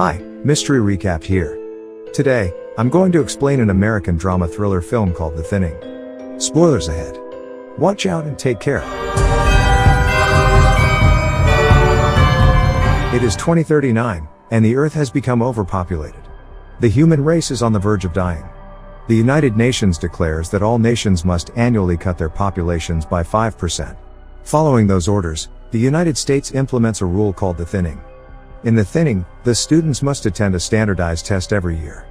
Hi, Mystery Recap here. Today, I'm going to explain an American drama thriller film called The Thinning. Spoilers ahead. Watch out and take care. It is 2039, and the Earth has become overpopulated. The human race is on the verge of dying. The United Nations declares that all nations must annually cut their populations by 5%. Following those orders, the United States implements a rule called the thinning. In the thinning, the students must attend a standardized test every year.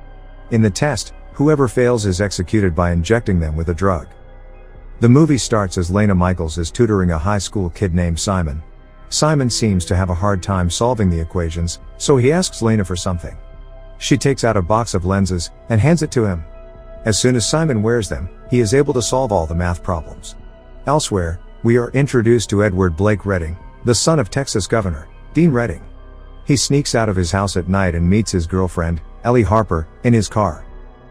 In the test, whoever fails is executed by injecting them with a drug. The movie starts as Lena Michaels is tutoring a high school kid named Simon. Simon seems to have a hard time solving the equations, so he asks Lena for something. She takes out a box of lenses and hands it to him. As soon as Simon wears them, he is able to solve all the math problems. Elsewhere, we are introduced to Edward Blake Redding, the son of Texas Governor Dean Redding. He sneaks out of his house at night and meets his girlfriend, Ellie Harper, in his car.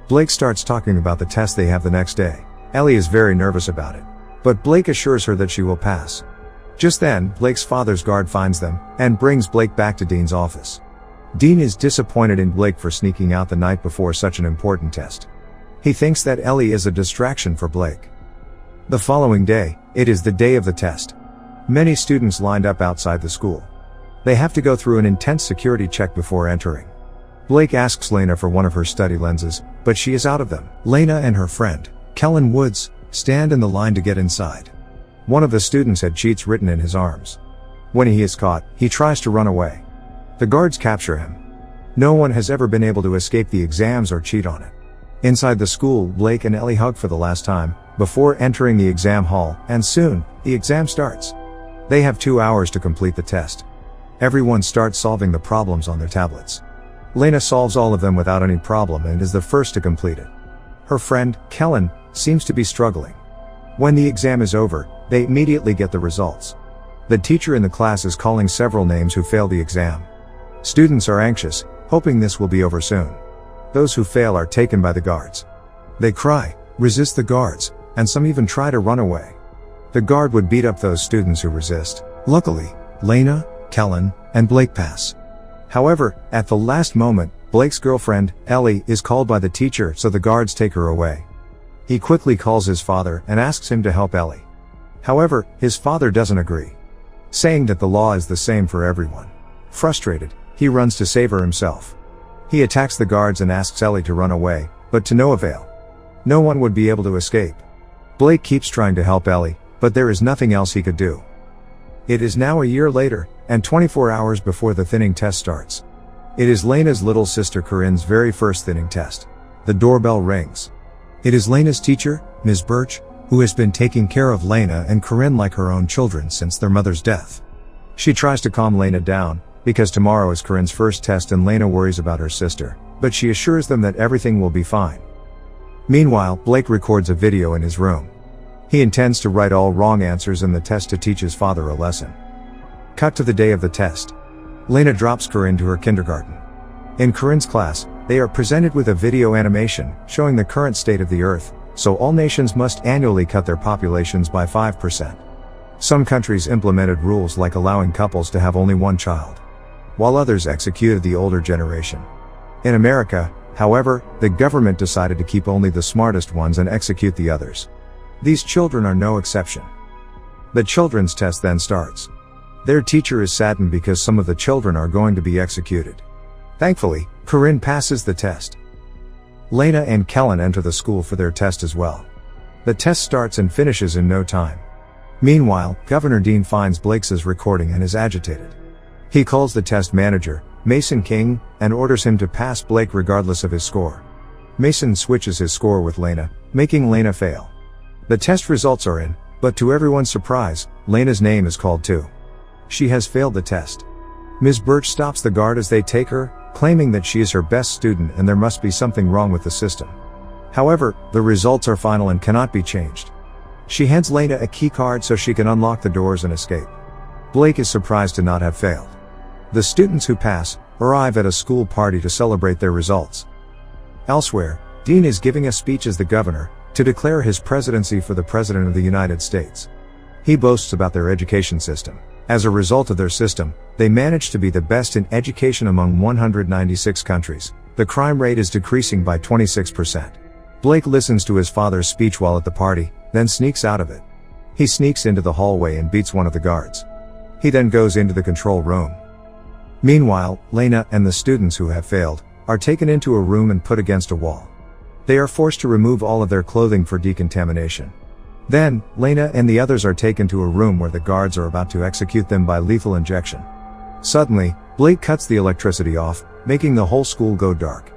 Blake starts talking about the test they have the next day. Ellie is very nervous about it, but Blake assures her that she will pass. Just then, Blake's father's guard finds them, and brings Blake back to Dean's office. Dean is disappointed in Blake for sneaking out the night before such an important test. He thinks that Ellie is a distraction for Blake. The following day, it is the day of the test. Many students lined up outside the school. They have to go through an intense security check before entering. Blake asks Lena for one of her study lenses, but she is out of them. Lena and her friend, Kellen Woods, stand in the line to get inside. One of the students had cheats written in his arms. When he is caught, he tries to run away. The guards capture him. No one has ever been able to escape the exams or cheat on it. Inside the school, Blake and Ellie hug for the last time, before entering the exam hall, and soon, the exam starts. They have 2 hours to complete the test. Everyone starts solving the problems on their tablets. Lena solves all of them without any problem and is the first to complete it. Her friend, Kellen, seems to be struggling. When the exam is over, they immediately get the results. The teacher in the class is calling several names who failed the exam. Students are anxious, hoping this will be over soon. Those who fail are taken by the guards. They cry, resist the guards, and some even try to run away. The guard would beat up those students who resist. Luckily, Lena, Kellen, and Blake pass. However, at the last moment, Blake's girlfriend, Ellie, is called by the teacher, so the guards take her away. He quickly calls his father and asks him to help Ellie. However, his father doesn't agree, saying that the law is the same for everyone. Frustrated, he runs to save her himself. He attacks the guards and asks Ellie to run away, but to no avail. No one would be able to escape. Blake keeps trying to help Ellie, but there is nothing else he could do. It is now a year later, and 24 hours before the thinning test starts. It is Lena's little sister Corinne's very first thinning test. The doorbell rings. It is Lena's teacher, Ms. Birch, who has been taking care of Lena and Corinne like her own children since their mother's death. She tries to calm Lena down, because tomorrow is Corinne's first test and Lena worries about her sister, but she assures them that everything will be fine. Meanwhile, Blake records a video in his room. He intends to write all wrong answers in the test to teach his father a lesson. Cut to the day of the test. Lena drops Corinne to her kindergarten. In Corinne's class, they are presented with a video animation showing the current state of the Earth, so all nations must annually cut their populations by 5%. Some countries implemented rules like allowing couples to have only one child, while others executed the older generation. In America, however, the government decided to keep only the smartest ones and execute the others. These children are no exception. The children's test then starts. Their teacher is saddened because some of the children are going to be executed. Thankfully, Corinne passes the test. Lena and Kellen enter the school for their test as well. The test starts and finishes in no time. Meanwhile, Governor Dean finds Blake's recording and is agitated. He calls the test manager, Mason King, and orders him to pass Blake regardless of his score. Mason switches his score with Lena, making Lena fail. The test results are in, but to everyone's surprise, Lena's name is called too. She has failed the test. Ms. Birch stops the guard as they take her, claiming that she is her best student and there must be something wrong with the system. However, the results are final and cannot be changed. She hands Lena a key card so she can unlock the doors and escape. Blake is surprised to not have failed. The students who pass arrive at a school party to celebrate their results. Elsewhere, Dean is giving a speech as the governor, to declare his presidency for the President of the United States. He boasts about their education system. As a result of their system, they manage to be the best in education among 196 countries. The crime rate is decreasing by 26%. Blake listens to his father's speech while at the party, then sneaks out of it. He sneaks into the hallway and beats one of the guards. He then goes into the control room. Meanwhile, Lena and the students who have failed are taken into a room and put against a wall. They are forced to remove all of their clothing for decontamination. Then, Lena and the others are taken to a room where the guards are about to execute them by lethal injection. Suddenly, Blake cuts the electricity off, making the whole school go dark.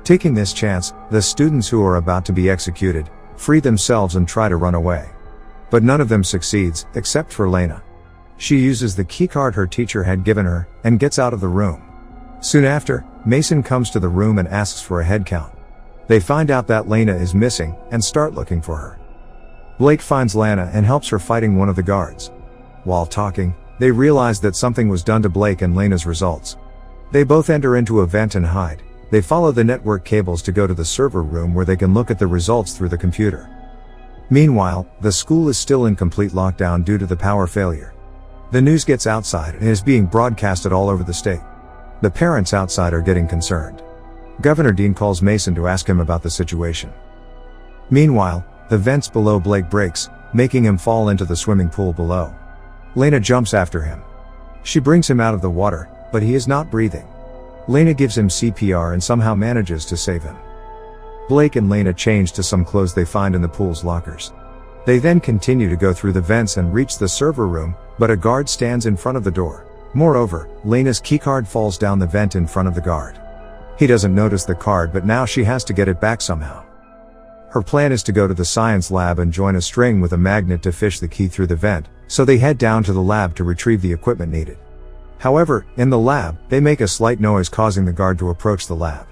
Taking this chance, the students who are about to be executed free themselves and try to run away. But none of them succeeds, except for Lena. She uses the keycard her teacher had given her, and gets out of the room. Soon after, Mason comes to the room and asks for a head count. They find out that Lena is missing, and start looking for her. Blake finds Lena and helps her fighting one of the guards. While talking, they realize that something was done to Blake and Lena's results. They both enter into a vent and hide. They follow the network cables to go to the server room where they can look at the results through the computer. Meanwhile, the school is still in complete lockdown due to the power failure. The news gets outside and is being broadcasted all over the state. The parents outside are getting concerned. Governor Dean calls Mason to ask him about the situation. Meanwhile, the vents below Blake breaks, making him fall into the swimming pool below. Lena jumps after him. She brings him out of the water, but he is not breathing. Lena gives him CPR and somehow manages to save him. Blake and Lena change to some clothes they find in the pool's lockers. They then continue to go through the vents and reach the server room, but a guard stands in front of the door. Moreover, Lena's keycard falls down the vent in front of the guard. He doesn't notice the card, but now she has to get it back somehow. Her plan is to go to the science lab and join a string with a magnet to fish the key through the vent, so they head down to the lab to retrieve the equipment needed. However, in the lab, they make a slight noise causing the guard to approach the lab.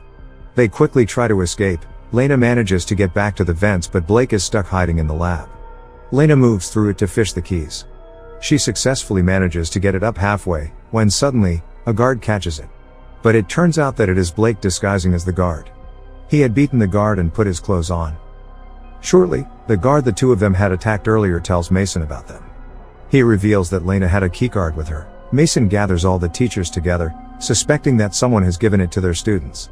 They quickly try to escape. Lena manages to get back to the vents, but Blake is stuck hiding in the lab. Lena moves through it to fish the keys. She successfully manages to get it up halfway, when suddenly, a guard catches it. But it turns out that it is Blake disguising as the guard. He had beaten the guard and put his clothes on. Shortly, the guard the two of them had attacked earlier tells Mason about them. He reveals that Lena had a keycard with her. Mason gathers all the teachers together, suspecting that someone has given it to their students.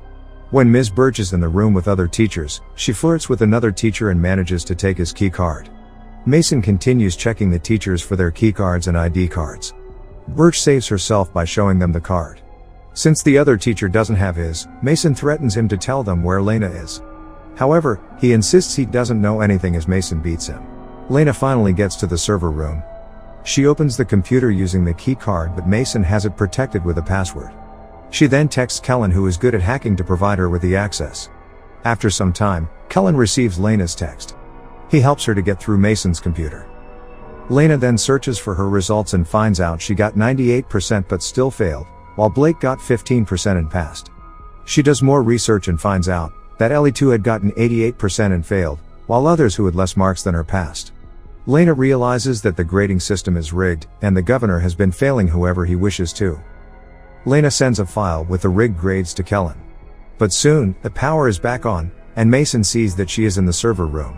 When Ms. Birch is in the room with other teachers, she flirts with another teacher and manages to take his key card. Mason continues checking the teachers for their key cards and ID cards. Birch saves herself by showing them the card. Since the other teacher doesn't have his, Mason threatens him to tell them where Lena is. However, he insists he doesn't know anything as Mason beats him. Lena finally gets to the server room. She opens the computer using the key card, but Mason has it protected with a password. She then texts Kellen, who is good at hacking, to provide her with the access. After some time, Kellen receives Lena's text. He helps her to get through Mason's computer. Lena then searches for her results and finds out she got 98% but still failed, while Blake got 15% and passed. She does more research and finds out that Ellie too had gotten 88% and failed, while others who had less marks than her passed. Lena realizes that the grading system is rigged, and the governor has been failing whoever he wishes to. Lena sends a file with the rigged grades to Kellen. But soon, the power is back on, and Mason sees that she is in the server room.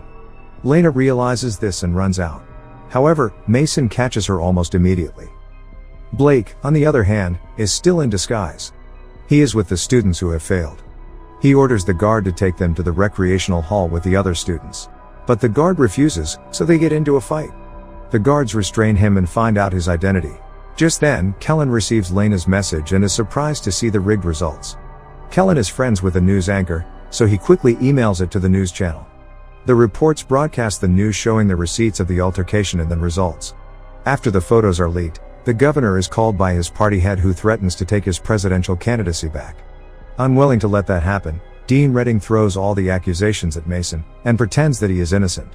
Lena realizes this and runs out. However, Mason catches her almost immediately. Blake, on the other hand, is still in disguise. He is with the students who have failed. He orders the guard to take them to the recreational hall with the other students. But the guard refuses, so they get into a fight. The guards restrain him and find out his identity. Just then, Kellen receives Lena's message and is surprised to see the rigged results. Kellen is friends with a news anchor, so he quickly emails it to the news channel. The reports broadcast the news showing the receipts of the altercation and the results. After the photos are leaked, the governor is called by his party head, who threatens to take his presidential candidacy back. Unwilling to let that happen, Dean Redding throws all the accusations at Mason, and pretends that he is innocent.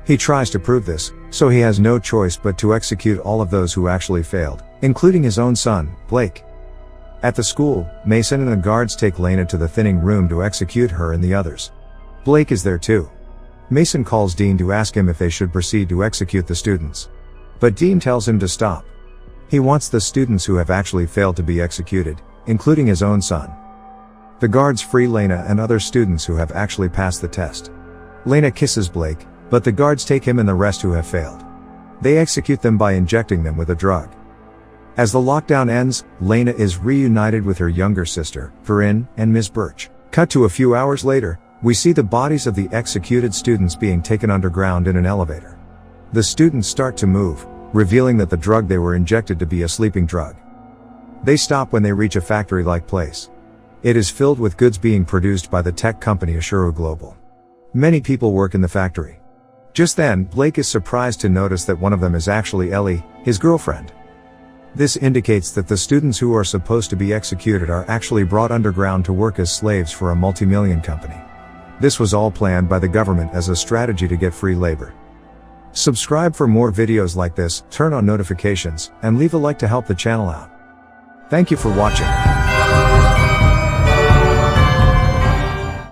He tries to prove this, so he has no choice but to execute all of those who actually failed, including his own son, Blake. At the school, Mason and the guards take Lena to the thinning room to execute her and the others. Blake is there too. Mason calls Dean to ask him if they should proceed to execute the students. But Dean tells him to stop. He wants the students who have actually failed to be executed, including his own son. The guards free Lena and other students who have actually passed the test. Lena kisses Blake, but the guards take him and the rest who have failed. They execute them by injecting them with a drug. As the lockdown ends, Lena is reunited with her younger sister, Corinne, and Miss Birch. Cut to a few hours later, we see the bodies of the executed students being taken underground in an elevator. The students start to move, revealing that the drug they were injected to be a sleeping drug. They stop when they reach a factory-like place. It is filled with goods being produced by the tech company Ashuru Global. Many people work in the factory. Just then, Blake is surprised to notice that one of them is actually Ellie, his girlfriend. This indicates that the students who are supposed to be executed are actually brought underground to work as slaves for a multi-million company. This was all planned by the government as a strategy to get free labor. Subscribe for more videos like this, turn on notifications, and leave a like to help the channel out. Thank you for watching.